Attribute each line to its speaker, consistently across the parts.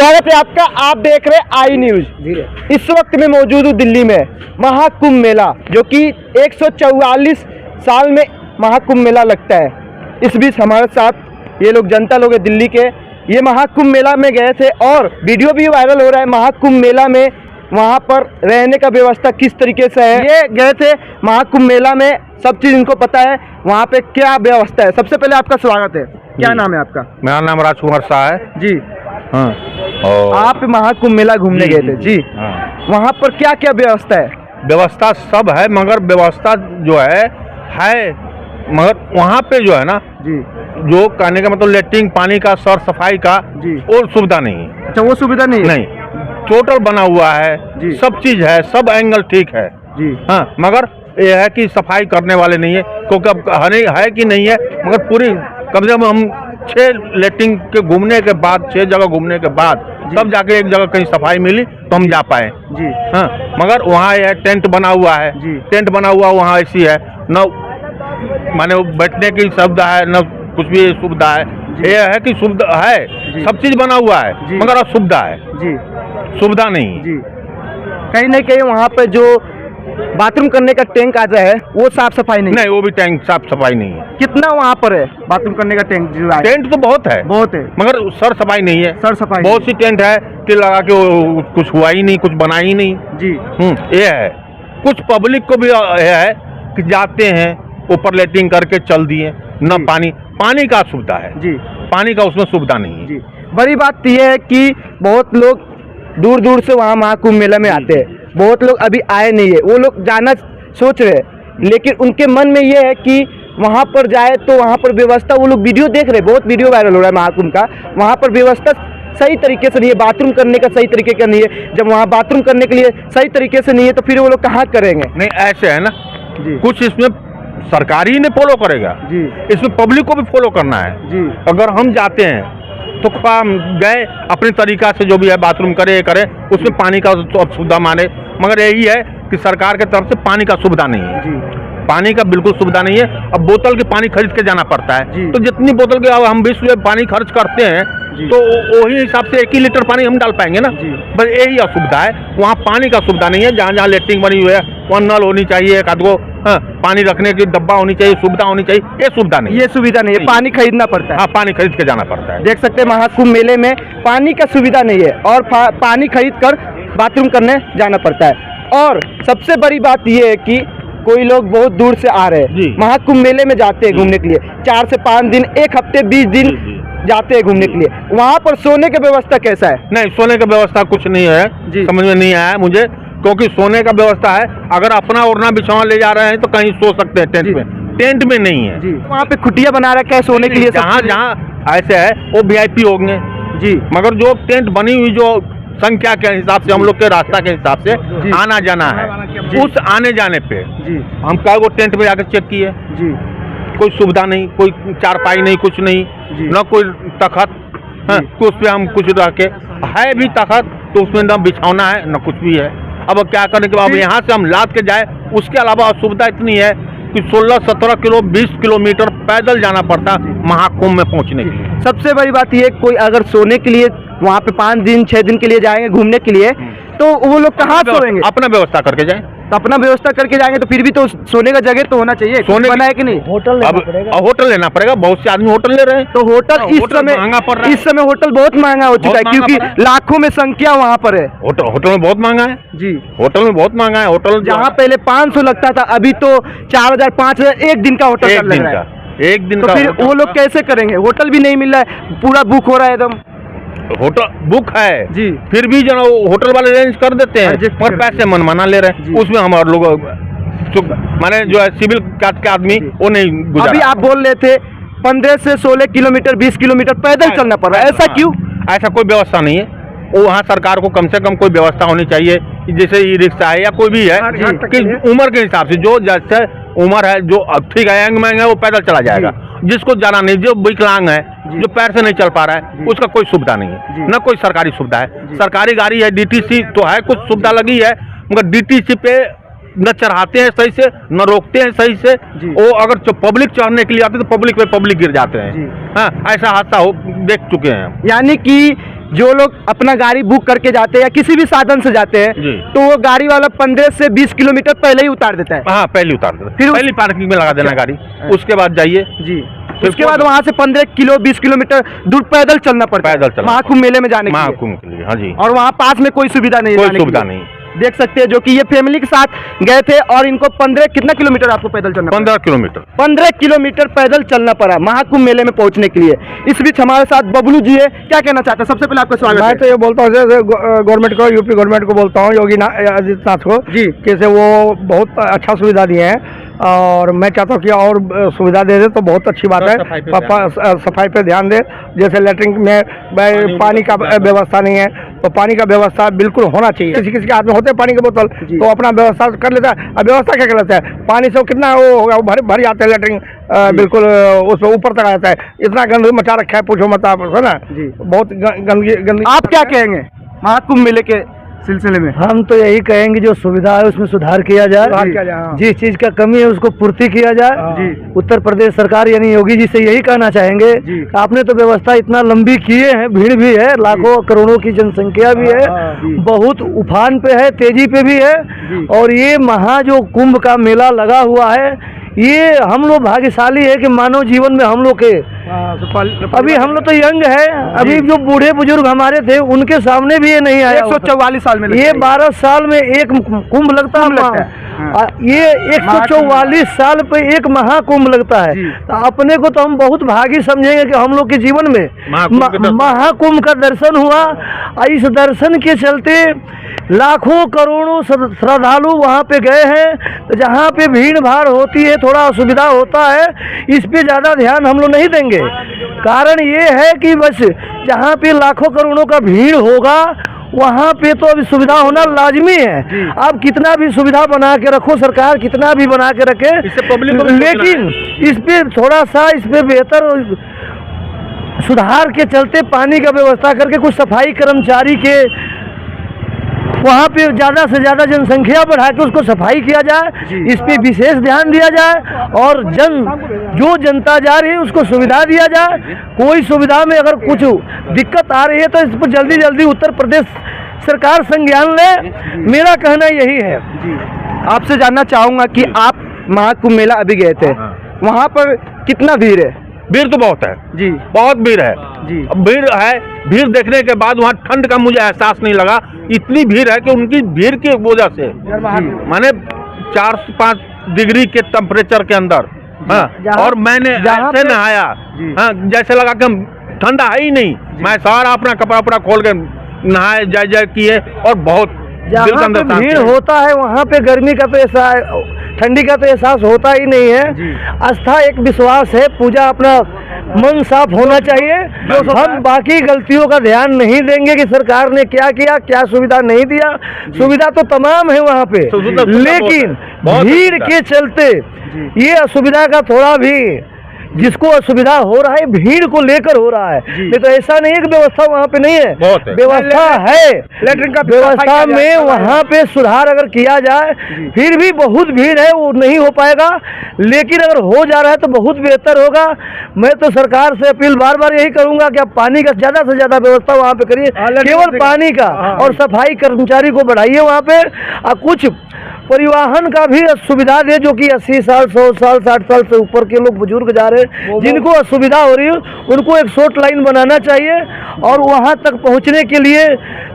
Speaker 1: स्वागत है आपका। आप देख रहे हैं आई न्यूज। इस वक्त मैं मौजूद हूँ दिल्ली में महाकुंभ मेला, जो कि 144 साल में महाकुंभ मेला लगता है। इस बीच हमारे साथ ये लोग जनता लोग हैं दिल्ली के। ये महाकुंभ मेला में गए थे और वीडियो भी वायरल हो रहा है। महाकुंभ मेला में वहाँ पर रहने का व्यवस्था किस तरीके से है, ये गए थे महाकुंभ मेला में, सब चीज़ इनको पता है वहाँ पे क्या व्यवस्था है। सबसे पहले आपका स्वागत है। क्या नाम है आपका?
Speaker 2: मेरा नाम राजकुमार शाह है
Speaker 1: जी।
Speaker 2: हाँ। और
Speaker 1: आप महाकुंभ मेला घूमने गए थे जी।
Speaker 2: हाँ।
Speaker 1: वहाँ पर क्या क्या व्यवस्था है?
Speaker 2: व्यवस्था सब है, मगर व्यवस्था जो है मगर वहाँ पे जो है ना
Speaker 1: जी,
Speaker 2: जो कहने का मतलब लेटरिन पानी का सर सफाई का
Speaker 1: जी,
Speaker 2: और सुविधा नहीं है।
Speaker 1: अच्छा, वो सुविधा नहीं है?
Speaker 2: नहीं, टोटल बना हुआ है
Speaker 1: जी,
Speaker 2: सब चीज है, सब एंगल ठीक है
Speaker 1: जी।
Speaker 2: हाँ, मगर ये है कि सफाई करने वाले नहीं है। क्योंकि अब है कि नहीं है, मगर पूरी कम से कम हम 6 लेटरिन के घूमने के बाद, 6 जगह घूमने के बाद तब जाके एक जगह कहीं सफाई मिली तो हम जा पाए
Speaker 1: जी।
Speaker 2: हाँ, मगर वहाँ यह टेंट बना हुआ है
Speaker 1: जी।
Speaker 2: टेंट बना हुआ वहाँ ऐसी है न, माने बैठने की सुविधा है न कुछ भी सुविधा है। ये है कि सुविधा है, सब चीज बना हुआ है, मगर असुविधा है
Speaker 1: जी,
Speaker 2: सुविधा नहीं
Speaker 1: जी। कहीं ना कहीं वहाँ पे जो बाथरूम करने का टैंक आता है वो साफ सफाई नहीं,
Speaker 2: वो भी टैंक साफ सफाई नहीं है।
Speaker 1: कितना वहाँ पर है बाथरूम करने का टैंक? जो
Speaker 2: टेंट तो बहुत है, मगर सर सफाई नहीं है।
Speaker 1: सर सफाई
Speaker 2: बहुत सी टेंट है कि लगा के कुछ हुआ ही नहीं, कुछ बना ही नहीं
Speaker 1: जी।
Speaker 2: ये है। कुछ पब्लिक को भी ये है कि जाते हैं ऊपर लेटरिन करके चल दिए न, पानी का सुविधा है
Speaker 1: जी,
Speaker 2: पानी का उसमें सुविधा नहीं है
Speaker 1: जी। बड़ी बात यह है कि बहुत लोग दूर दूर से वहाँ महाकुंभ मेला में आते हैं, बहुत लोग अभी आए नहीं है, वो लोग जाना सोच रहे हैं, लेकिन उनके मन में ये है कि वहाँ पर जाए तो वहाँ पर व्यवस्था, वो लोग वीडियो देख रहे हैं, बहुत वीडियो वायरल हो रहा है महाकुंभ का, वहाँ पर व्यवस्था सही तरीके से नहीं है, बाथरूम करने का सही तरीके का नहीं है। जब वहाँ बाथरूम करने के लिए सही तरीके से नहीं है तो फिर वो लोग कहाँ करेंगे?
Speaker 2: नहीं, ऐसे है ना
Speaker 1: जी,
Speaker 2: कुछ इसमें सरकारी ने फॉलो करेगा
Speaker 1: जी,
Speaker 2: इसमें पब्लिक को भी फॉलो करना है
Speaker 1: जी।
Speaker 2: अगर हम जाते हैं तो गए अपने तरीका से जो भी है बाथरूम करे उसमें पानी का तो सुविधा माने, मगर यही है कि सरकार के तरफ से पानी का सुविधा नहीं है
Speaker 1: जी।
Speaker 2: पानी का बिल्कुल सुविधा नहीं है। अब बोतल के पानी खरीद के जाना पड़ता है, तो जितनी बोतल के अब हम 20 रुपये पानी खर्च करते हैं तो वही हिसाब से 1 ही लीटर पानी हम डाल पाएंगे ना। बस यही असुविधा है, वहाँ पानी का सुविधा नहीं है। जहाँ जहाँ लेटरिन बनी हुई है वहाँ नल होनी चाहिए, एक आध गो पानी रखने की डब्बा होनी चाहिए, सुविधा होनी चाहिए, ये सुविधा नहीं, ये सुविधा नहीं,
Speaker 1: पानी खरीदना पड़ता है।
Speaker 2: हाँ, पानी खरीद के जाना पड़ता है।
Speaker 1: देख सकते हैं महाकुंभ मेले में पानी का सुविधा नहीं है और पानी खरीद कर बाथरूम करने जाना पड़ता है। और सबसे बड़ी बात यह है कि कोई लोग बहुत दूर से आ रहे हैं, महाकुंभ मेले में जाते हैं घूमने के लिए, 4 से 5 दिन, 1 हफ्ते 20 दिन जाते हैं घूमने के लिए। वहाँ पर सोने की व्यवस्था कैसा है?
Speaker 2: नहीं, सोने की व्यवस्था कुछ नहीं है, समझ में नहीं आया मुझे, क्योंकि सोने का व्यवस्था है अगर अपना ओढ़ना बिछाना ले जा रहे हैं तो कहीं सो सकते हैं टेंट में नहीं है।
Speaker 1: वहाँ पे खुटिया बना रखा है सोने के लिए,
Speaker 2: जहाँ ऐसे है वो VIP होंगे जी, मगर जो टेंट बनी हुई जो संख्या के हिसाब से, हम लोग के रास्ता के हिसाब से आना जाना है, उस आने जाने पे हम क्या वो टेंट में जाकर चेक किए जी, कोई सुविधा नहीं, कोई चारपाई नहीं, कुछ नहीं, न कोई तखत कि उस पर हम कुछ रह के है भी तखत तो उसमें न बिछौना है न कुछ भी है। अब क्या करने के बाद यहाँ से हम लाद के जाए, उसके अलावा असुविधा इतनी है कि 16-17 किलो 20 किलोमीटर पैदल जाना पड़ता महाकुंभ में पहुँचने के लिए।
Speaker 1: सबसे बड़ी बात यह, कोई अगर सोने के लिए वहाँ पे 5 दिन 6 दिन के लिए जाएंगे घूमने के लिए तो वो लोग कहाँ सोएंगे?
Speaker 2: अपना व्यवस्था करके जाएं।
Speaker 1: तो अपना व्यवस्था करके जाएंगे तो फिर भी तो सोने का जगह तो होना चाहिए, सोने बना है कि नहीं?
Speaker 2: होटल लेना पड़ेगा, बहुत से आदमी होटल ले रहे हैं।
Speaker 1: तो होटल इस समय महंगा पड़ रहा है, इस समय होटल बहुत महंगा हो चुका है क्योंकि लाखों में संख्या वहाँ पर है।
Speaker 2: होटल में बहुत महंगा है जी, होटल में बहुत महंगा है। होटल
Speaker 1: जहाँ पहले 500 लगता था अभी तो 4000 5000 एक दिन का होटल लग रहा है।
Speaker 2: एक दिन
Speaker 1: तो
Speaker 2: का
Speaker 1: फिर वो लोग कैसे करेंगे? होटल भी नहीं मिल रहा है, पूरा बुक हो रहा है एकदम।
Speaker 2: होटल बुक है जी, फिर भी जो होटल वाले अरेंज कर देते हैं और पैसे मनमाना ले रहे हैं, उसमें हमारे लोग माने जो है सिविल कास्ट के आदमी वो नहीं गुजारा। अभी
Speaker 1: आप बोल रहे थे 15 से 16 किलोमीटर 20 किलोमीटर पैदल चलना पड़ रहा है, ऐसा क्यों?
Speaker 2: ऐसा कोई व्यवस्था नहीं है। वो वहाँ सरकार को कम से कम कोई व्यवस्था होनी चाहिए, जैसे ई रिक्शा है या कोई भी है कि उम्र के हिसाब से जो जैसे उम्र है, जो ठीक है यंग मैंग है वो पैदल चला जाएगा, जिसको जाना नहीं, जो विकलांग है, जो पैर से नहीं चल पा रहा है, उसका कोई सुविधा नहीं है, न कोई सरकारी सुविधा है। सरकारी गाड़ी है, DTC तो है, कुछ सुविधा लगी है, मगर DTC पे न चढ़ाते हैं सही से, न रोकते हैं सही से। वो अगर पब्लिक चढ़ने के लिए आते तो पब्लिक पे पब्लिक गिर जाते हैं। हाँ, ऐसा हादसा हो देख चुके हैं।
Speaker 1: यानी कि जो लोग अपना गाड़ी बुक करके जाते हैं या किसी भी साधन से जाते हैं,
Speaker 2: जी।
Speaker 1: तो वो गाड़ी वाला 15 से 20 किलोमीटर पहले ही उतार देता है।
Speaker 2: हाँ, पहले उतार देता,
Speaker 1: फिर
Speaker 2: पहली पार्किंग में लगा देना गाड़ी, उसके बाद जाइए
Speaker 1: जी। उसके बाद वहाँ से 20 किलोमीटर दूर पैदल चलना पड़ता है,
Speaker 2: पैदल चलना
Speaker 1: महाकुंभ मेले में जाने के लिए।
Speaker 2: महाकुंभ के लिए। हाँ जी,
Speaker 1: और वहाँ पास में कोई सुविधा नहीं है,
Speaker 2: कोई
Speaker 1: जाने के
Speaker 2: सुविधा
Speaker 1: लिए।
Speaker 2: नहीं।
Speaker 1: देख सकते हैं जो कि ये फैमिली के साथ गए थे और इनको 15 कितना किलोमीटर आपको पैदल चलना
Speaker 2: 15 किलोमीटर
Speaker 1: 15 किलोमीटर पैदल चलना पड़ा महाकुंभ मेले में पहुंचने के लिए। इस बीच हमारे साथ बबलू जी है, क्या कहना चाहते हैं? सबसे पहले आपका स्वागत
Speaker 3: मैं
Speaker 1: है।
Speaker 3: तो ये बोलता हूँ गवर्नमेंट को, यूपी गवर्नमेंट को बोलता हूँ, योगी आदित्यनाथ को
Speaker 1: जी।
Speaker 3: कैसे वो बहुत अच्छा सुविधा दिए हैं और मैं चाहता हूँ कि और सुविधा दे दे तो बहुत अच्छी बात है। सफाई पे ध्यान दे, जैसे लेटरिन में पानी का व्यवस्था नहीं है तो पानी का व्यवस्था बिल्कुल होना चाहिए। किसी किसी के हाथ में होते हैं पानी के बोतल तो अपना व्यवस्था कर लेता है। अब व्यवस्था क्या कर लेता है, पानी से कितना वो होगा, वो भर जाते हैं लेटरिन, बिल्कुल उसमें ऊपर तक आ जाता है। इतना गंदगी मचा रखा है, पूछो मत आप, है ना जी, बहुत गंदगी।
Speaker 1: आप क्या कहेंगे महाकुंभ मेले के सिलसिले में?
Speaker 3: हम तो यही कहेंगे जो सुविधा है उसमें सुधार किया जाए, जिस चीज का कमी है उसको पूर्ति किया जाए जी। उत्तर प्रदेश सरकार यानी योगी जी से यही कहना चाहेंगे, आपने तो व्यवस्था इतना लंबी किए हैं, भीड़ भी है, लाखों करोड़ों की जनसंख्या भी है, बहुत उफान पे है, तेजी पे भी है। और ये महा जो कुंभ का मेला लगा हुआ है, ये हम लोग भाग्यशाली है कि मानव जीवन में हम लोग के अभी हम लोग तो यंग है, अभी जो बूढ़े बुजुर्ग हमारे थे उनके सामने भी ये नहीं आया।
Speaker 1: 144 साल में
Speaker 3: ये 12 साल में एक कुंभ लगता है, ये 144 साल पे एक महाकुंभ लगता है। तो अपने को तो हम बहुत भागी समझेंगे कि हम लोग के जीवन में महाकुंभ का दर्शन हुआ। इस दर्शन के चलते लाखों करोड़ों श्रद्धालु वहाँ पे गए हैं। तो जहाँ पे भीड़ भाड़ होती है, थोड़ा असुविधा होता है, इस पे ज़्यादा ध्यान हम लोग नहीं देंगे। कारण ये है कि बस जहाँ पे लाखों करोड़ों का भीड़ होगा वहाँ पे तो अभी सुविधा होना लाजमी है। आप कितना भी सुविधा बना के रखो, सरकार कितना भी बना के रखे, लेकिन इस पे थोड़ा सा इस पे बेहतर सुधार के चलते पानी का व्यवस्था करके कुछ सफाई कर्मचारी के वहाँ पे ज़्यादा से ज़्यादा जनसंख्या बढ़ा के उसको सफाई किया जाए, इस पे विशेष ध्यान दिया जाए। और जो जनता जा रही है उसको सुविधा दिया जाए। कोई सुविधा में अगर कुछ दिक्कत आ रही है तो इस पर जल्दी जल्दी उत्तर प्रदेश सरकार संज्ञान ले, मेरा कहना यही है।
Speaker 1: आपसे जानना चाहूँगा कि आप महाकुंभ मेला अभी गए थे, वहाँ पर कितना भीड़ है?
Speaker 2: भीड़ तो बहुत है
Speaker 1: जी,
Speaker 2: बहुत भीड़ है
Speaker 1: जी।
Speaker 2: भीड़ है, भीड़ देखने के बाद वहाँ ठंड का मुझे एहसास नहीं लगा। इतनी भीड़ है कि उनकी भीड़ की वजह से माने 4 से 5 डिग्री के टेम्परेचर के अंदर, हाँ, और मैंने ऐसे नहाया, हाँ, जैसे लगा कि ठंडा है ही नहीं। मैं सारा अपना कपड़ा खोल के नहाए जय किए और बहुत
Speaker 3: जहाँ पे भीड़ होता है वहाँ पे गर्मी का तो ऐसा ठंडी का तो एहसास होता ही नहीं है। आस्था एक विश्वास है, पूजा अपना मन साफ होना चाहिए। हम बाकी गलतियों का ध्यान नहीं देंगे कि सरकार ने क्या किया, क्या सुविधा नहीं दिया। सुविधा तो तमाम है वहाँ पे, लेकिन भीड़ के चलते ये असुविधा का थोड़ा भी जिसको असुविधा हो रहा है भीड़ को लेकर हो रहा है। नहीं तो ऐसा नहीं है कि व्यवस्था वहाँ पे नहीं है, व्यवस्था है। लेटरिन का व्यवस्था में वहाँ पे सुधार अगर किया जाए, फिर भी बहुत भीड़ है, वो नहीं हो पाएगा, लेकिन अगर हो जा रहा है तो बहुत बेहतर होगा। मैं तो सरकार से अपील बार बार यही करूँगा कि आप पानी का ज़्यादा से ज़्यादा व्यवस्था वहाँ पे करिए, केवल पानी का, और सफाई कर्मचारी को बढ़ाइए वहाँ पे। कुछ परिवहन का भी सुविधा दे, जो कि 80 साल 100 साल 60 साल से ऊपर के लोग बुजुर्ग जा रहे हैं, जिनको असुविधा हो रही है, उनको एक शॉर्ट लाइन बनाना चाहिए और वहां तक पहुंचने के लिए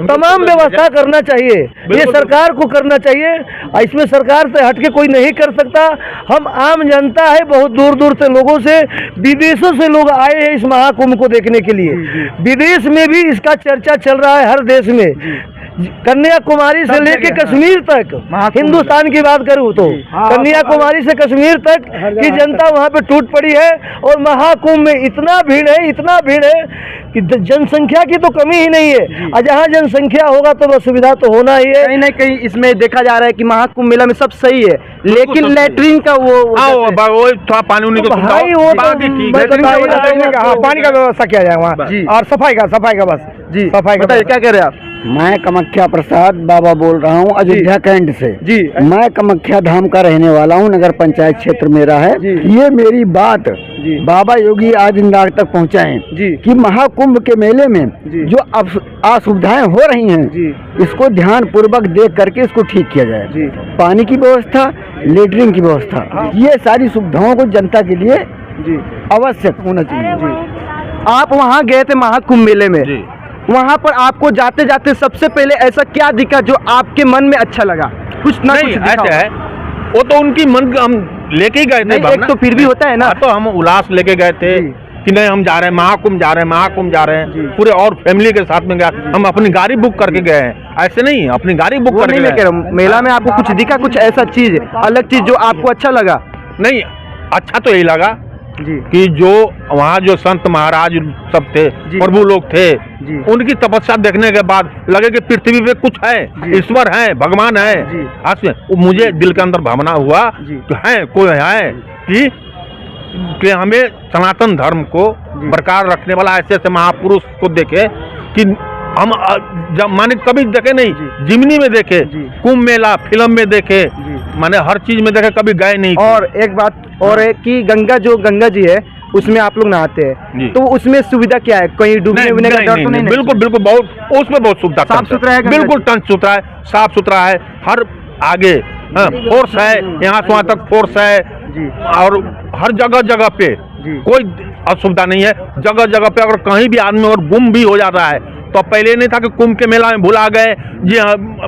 Speaker 3: तमाम व्यवस्था करना चाहिए। ये सरकार को करना चाहिए, इसमें सरकार से हटके कोई नहीं कर सकता। हम आम जनता है, बहुत दूर दूर से लोगों से, विदेशों से लोग आए हैं इस महाकुंभ को देखने के लिए। विदेश में भी इसका चर्चा चल रहा है, हर देश में। कन्याकुमारी से लेके कश्मीर तक, हिंदुस्तान की बात करूँ तो कन्याकुमारी से कश्मीर तक की जनता वहाँ पे टूट पड़ी है। और महाकुंभ में इतना भीड़ है कि जनसंख्या की तो कमी ही नहीं है। और जहाँ जनसंख्या होगा तो असुविधा तो होना ही है।
Speaker 1: कहीं ना कहीं इसमें देखा जा रहा है कि महाकुंभ मेला में सब सही है, लेकिन लेटरिन का वो
Speaker 2: थोड़ा पानी
Speaker 3: भाई वो पानी का व्यवस्था किया जाए वहाँ, और सफाई का बस जी। सफाई का
Speaker 1: क्या कह रहे हैं आप?
Speaker 3: मैं कामाख्या प्रसाद बाबा बोल रहा हूँ अयोध्या कैंट से।
Speaker 1: जी।
Speaker 3: मैं कामाख्या धाम का रहने वाला हूँ, नगर पंचायत क्षेत्र मेरा है।
Speaker 1: जी।
Speaker 3: ये मेरी बात
Speaker 1: जी।
Speaker 3: बाबा योगी आदित्यनाथ तक पहुँचाएं
Speaker 1: जी।
Speaker 3: कि महाकुंभ के मेले में
Speaker 1: जी।
Speaker 3: जो असुविधाएं हो रही हैं,
Speaker 1: जी।
Speaker 3: इसको ध्यान पूर्वक देख करके इसको ठीक किया जाए।
Speaker 1: जी।
Speaker 3: पानी की व्यवस्था, लेटरिन की व्यवस्था, ये सारी सुविधाओं को जनता के लिए
Speaker 1: जी
Speaker 3: आवश्यक होना चाहिए।
Speaker 1: जी। आप वहाँ गए थे महाकुंभ मेले में,
Speaker 2: जी।
Speaker 1: वहाँ पर आपको जाते जाते सबसे पहले ऐसा क्या दिखा जो आपके मन में अच्छा लगा? कुछ ना
Speaker 2: नहीं,
Speaker 1: कुछ दिखा
Speaker 2: ऐसा
Speaker 1: हो।
Speaker 2: है, वो तो उनकी मन हम लेके ही गए थे।
Speaker 1: नहीं, एक
Speaker 2: भावना।
Speaker 1: तो फिर भी होता है ना।
Speaker 2: हाँ, तो हम उल्लास लेके गए थे
Speaker 1: जी।
Speaker 2: कि नहीं हम जा रहे हैं महाकुंभ, जा रहे हैं महाकुंभ, जा रहे
Speaker 1: जी।
Speaker 2: हैं पूरे और फैमिली के साथ में गया। हम अपनी गाड़ी बुक करके गए हैं, ऐसे नहीं अपनी गाड़ी बुक
Speaker 1: वो
Speaker 2: करके
Speaker 1: नहीं मैं
Speaker 2: गए।
Speaker 1: कह रहा हूँ, मेला में आपको कुछ दिखा, कुछ ऐसा चीज अलग चीज जो आपको अच्छा लगा?
Speaker 2: नहीं, अच्छा तो यही लगा
Speaker 1: जी।
Speaker 2: कि जो वहाँ जो संत महाराज सब थे,
Speaker 1: जी।
Speaker 2: प्रभु लोग थे,
Speaker 1: जी।
Speaker 2: उनकी तपस्या देखने के बाद लगे कि पृथ्वी पे कुछ है,
Speaker 1: जी।
Speaker 2: ईश्वर है, भगवान है।
Speaker 1: जी।
Speaker 2: आज में वो मुझे दिल के अंदर भावना हुआ
Speaker 1: जी।
Speaker 2: कि है कोई है कि हमें सनातन धर्म को
Speaker 1: जी।
Speaker 2: बरकरार रखने वाला ऐसे ऐसे महापुरुष को देखे कि हम जब माने कभी देखे नहीं,
Speaker 1: जी।
Speaker 2: जिमनी में देखे,
Speaker 1: जी।
Speaker 2: कुंभ मेला फिल्म में देखे,
Speaker 1: जी।
Speaker 2: माने हर चीज में देखे, कभी गए नहीं।
Speaker 1: और एक बात और है कि गंगा जी है, उसमें आप लोग नहाते हैं,
Speaker 2: जी।
Speaker 1: तो उसमें सुविधा क्या है? कहीं डूबने उबने का डर तो नहीं?
Speaker 2: बिल्कुल बिल्कुल, बहुत उसमें बहुत सुविधा,
Speaker 1: साफ सुथरा है गंगा
Speaker 2: बिल्कुल, टन सुथरा है, साफ सुथरा है, हर आगे फोर्स है, यहाँ से वहाँ तक फोर्स है।
Speaker 1: जी।
Speaker 2: और हर जगह जगह पे
Speaker 1: जी।
Speaker 2: कोई असुविधा नहीं है। जगह जगह पे अगर कहीं भी आदमी और गुम भी हो जाता है तो पहले नहीं था कि कुंभ के मेला में भुला गए जी,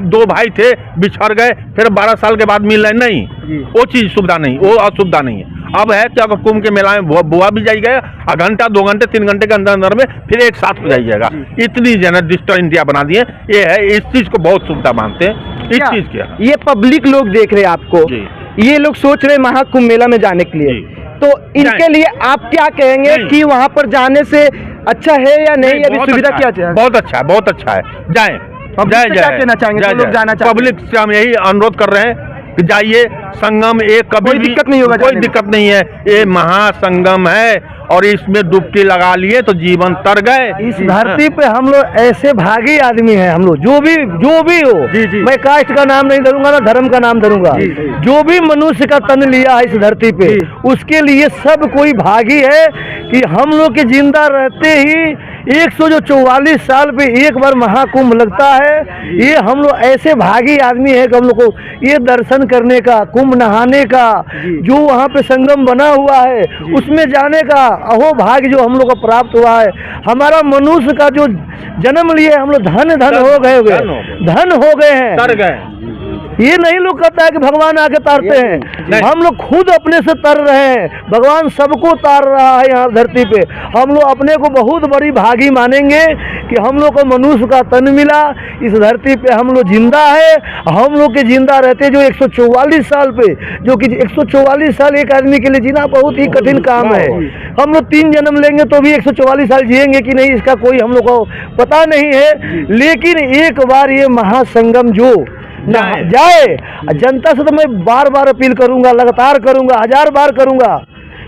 Speaker 2: दो भाई थे बिछड़ गए, फिर 12 साल के बाद मिल रहे, नहीं,
Speaker 1: जी।
Speaker 2: वो चीज सुविधा नहीं, वो असुविधा नहीं है। अब है कि अगर कुंभ के मेला में बुआ भी जाइएगा, घंटा 2 घंटे 3 घंटे के अंदर अंदर में फिर एक साथ हो जाइएगा। इतनी डिजिटल इंडिया बना दिए, ये है, इस चीज को बहुत सुविधा मानते हैं, इस चीज की।
Speaker 1: ये पब्लिक लोग देख रहे हैं आपको,
Speaker 2: जी।
Speaker 1: ये लोग सोच रहे हैं महाकुंभ मेला में जाने के लिए,
Speaker 2: जी।
Speaker 1: तो इनके लिए आप क्या कहेंगे
Speaker 2: नहीं।
Speaker 1: कि वहाँ पर जाने से अच्छा है या नहीं? अभी
Speaker 2: बहुत
Speaker 1: सुविधा
Speaker 2: अच्छा
Speaker 1: क्या
Speaker 2: है,
Speaker 1: चाहिए?
Speaker 2: बहुत अच्छा है, बहुत अच्छा है, जाएं।
Speaker 1: पब्लिक से क्या कहना चाहेंगे? जो लोग जाना चाहते हैं।
Speaker 2: पब्लिक से हम यही अनुरोध कर रहे हैं कि जाइए, संगम एक कभी
Speaker 1: कोई
Speaker 2: भी
Speaker 1: दिक्कत नहीं होगा
Speaker 2: कोई
Speaker 1: जाने में।
Speaker 2: दिक्कत नहीं है, ये महासंगम है और इसमें डुबकी लगा लिए तो जीवन तर गए।
Speaker 3: इस धरती पे हम लोग ऐसे भागी आदमी हैं, हम लोग जो भी हो।
Speaker 1: जी, जी।
Speaker 3: मैं कास्ट का नाम नहीं धरूंगा ना धर्म का नाम धरूंगा।
Speaker 1: जी, जी।
Speaker 3: जो भी मनुष्य का तन लिया है इस धरती पे,
Speaker 1: जी।
Speaker 3: उसके लिए सब कोई भागी है कि हम लोग के जिंदा रहते ही 144 साल पे एक बार महाकुंभ लगता है। ये हम लोग ऐसे भागी आदमी है कि हम लोग को ये दर्शन करने का, कुंभ नहाने का, जो वहाँ पे संगम बना हुआ है उसमें जाने का अहो भाग्य जो हम लोग को प्राप्त हुआ है। हमारा मनुष्य का जो जन्म लिए हम लोग धन धन हो गए हैं,
Speaker 2: तर गए।
Speaker 3: ये नहीं लोग कहता है कि भगवान आके तारते हैं, हम लोग खुद अपने से तर रहे हैं। भगवान सबको तार रहा है यहाँ धरती पे। हम लोग अपने को बहुत बड़ी भागी मानेंगे कि हम लोग को मनुष्य का तन मिला, इस धरती पे हम लोग जिंदा है। हम लोग के जिंदा रहते जो 144 साल पे, जो कि 144 साल एक आदमी के लिए जीना बहुत ही कठिन काम है। हम लोग 3 जन्म लेंगे तो भी 144 साल जिएंगे कि नहीं इसका कोई हम लोग को पता नहीं है। लेकिन एक बार ये महासंगम जो जाए, जनता से तो मैं बार बार अपील करूंगा, लगातार करूंगा, 1000 बार करूंगा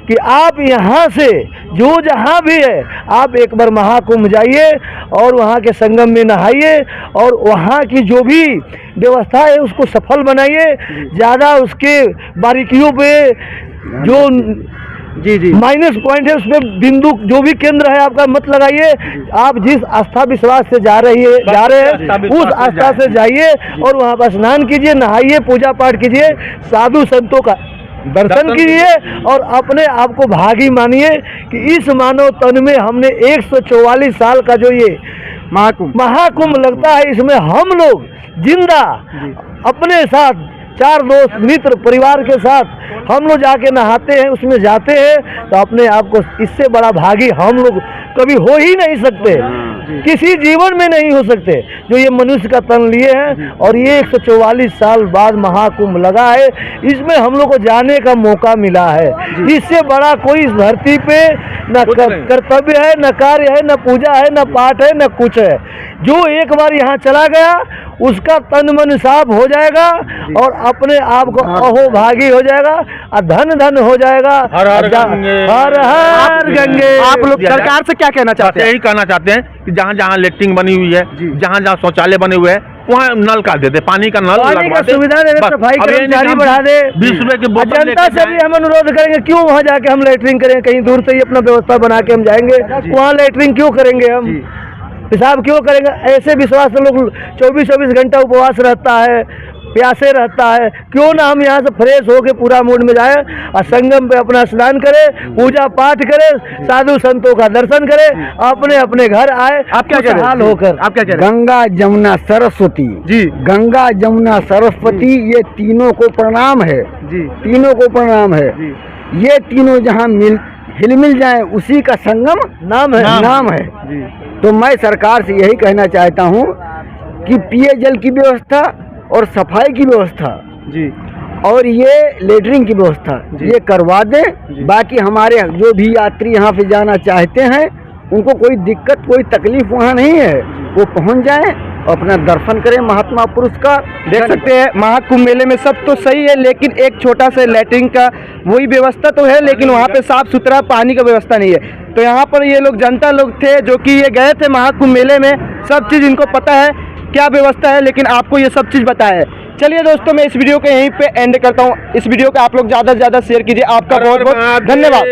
Speaker 3: कि आप यहाँ से जो जहाँ भी है आप एक बार महाकुंभ जाइए और वहाँ के संगम में नहाइए और वहाँ की जो भी व्यवस्था है उसको सफल बनाइए। ज़्यादा उसके बारीकियों पे जो
Speaker 1: जी
Speaker 3: माइनस पॉइंट है उसमें बिंदु जो भी केंद्र है आपका मत लगाइए। आप जिस आस्था विश्वास से जा रहे हैं उस आस्था से जाइए और वहाँ पर स्नान कीजिए, नहाइए, पूजा पाठ कीजिए, साधु संतों का दर्शन कीजिए और अपने आप को भागी मानिए कि इस मानव तन में हमने 144 साल का जो ये महाकुंभ लगता है, इसमें हम लोग जिंदा अपने साथ 4 दोस्त मित्र परिवार के साथ हम लोग जाके नहाते हैं, उसमें जाते हैं तो अपने आप को इससे बड़ा भागी हम लोग कभी हो ही नहीं सकते, किसी जीवन में नहीं हो सकते जो ये मनुष्य का तन लिए हैं। और ये 144 साल बाद महाकुंभ लगा है, इसमें हम लोग को जाने का मौका मिला है। इससे बड़ा कोई इस धरती पे न कर्तव्य है, न कार्य है, न पूजा है, न पाठ है, न कुछ है। जो एक बार यहाँ चला गया उसका तन मन साफ हो जाएगा और अपने आप को अहो भागी हो जाएगा और धन धन हो जाएगा।
Speaker 2: हर हर गंगे,
Speaker 3: हर हर गंगे।
Speaker 1: आप लोग सरकार से क्या कहना चाहते हैं?
Speaker 2: यही कहना चाहते हैं कि जहाँ जहाँ लेटरिन बनी हुई है,
Speaker 1: जी।
Speaker 2: जहाँ जहाँ शौचालय बने हुए हैं, वहाँ नल काट देते, पानी का नल
Speaker 3: पानी
Speaker 2: लगवा
Speaker 3: का
Speaker 2: दे।
Speaker 3: सुविधा दे,
Speaker 2: बस।
Speaker 3: सफाई
Speaker 2: अब ये नहीं
Speaker 3: कर्मचारी
Speaker 2: कि हम
Speaker 3: बढ़ा दे।
Speaker 2: 20 रुपए की बोतल
Speaker 3: जनता
Speaker 2: लेके
Speaker 3: से भी
Speaker 2: जाएं।
Speaker 3: हम अनुरोध करेंगे, क्यों वहाँ जाके हम लेटरिंग करें, कहीं दूर से ही अपना व्यवस्था बना के हम जाएंगे, वहाँ लेटरिंग क्यों करेंगे हम, पेशाब क्यों करेंगे। ऐसे विश्वास से लोग 24-24 घंटा उपवास रहता है, प्यासे रहता है, क्यों ना हम यहाँ से फ्रेश होके पूरा मूड में जाए और संगम पे अपना स्नान करें, पूजा पाठ करें, साधु संतों का दर्शन करें, अपने अपने घर आए।
Speaker 1: आप क्या कह रहे
Speaker 3: खुशहाल
Speaker 1: हैं?
Speaker 3: होकर।
Speaker 1: आप क्या कह रहे हैं?
Speaker 4: गंगा जमुना सरस्वती
Speaker 1: जी
Speaker 4: गंगा जमुना सरस्वती ये तीनों को प्रणाम है,
Speaker 1: जी
Speaker 4: तीनों को प्रणाम है।
Speaker 1: जी
Speaker 4: ये तीनों जहाँ हिल जाए उसी का संगम
Speaker 3: नाम है।
Speaker 4: नाम है।
Speaker 1: जी
Speaker 4: तो मैं सरकार से यही कहना चाहता हूँ कि पिए जल की व्यवस्था और सफाई की व्यवस्था
Speaker 1: जी
Speaker 4: और ये लेटरिंग की व्यवस्था ये करवा दें। बाकी हमारे जो भी यात्री यहाँ पे जाना चाहते हैं उनको कोई दिक्कत कोई तकलीफ वहाँ नहीं है, वो पहुँच जाएं और अपना दर्शन करें महात्मा पुरुष का।
Speaker 1: देख सकते हैं महाकुंभ मेले में सब तो सही है, लेकिन एक छोटा सा लैट्रिन का वही व्यवस्था तो है, लेकिन वहाँ पे साफ सुथरा पानी का व्यवस्था नहीं है। तो यहाँ पर ये लोग जनता लोग थे जो कि ये गए थे महाकुंभ मेले में, सब चीज़ इनको पता है क्या व्यवस्था है, लेकिन आपको ये सब चीज़ बताया है। चलिए दोस्तों, मैं इस वीडियो को यहीं पे एंड करता हूँ। इस वीडियो को आप लोग ज़्यादा से ज़्यादा शेयर कीजिए। आपका बहुत बहुत धन्यवाद।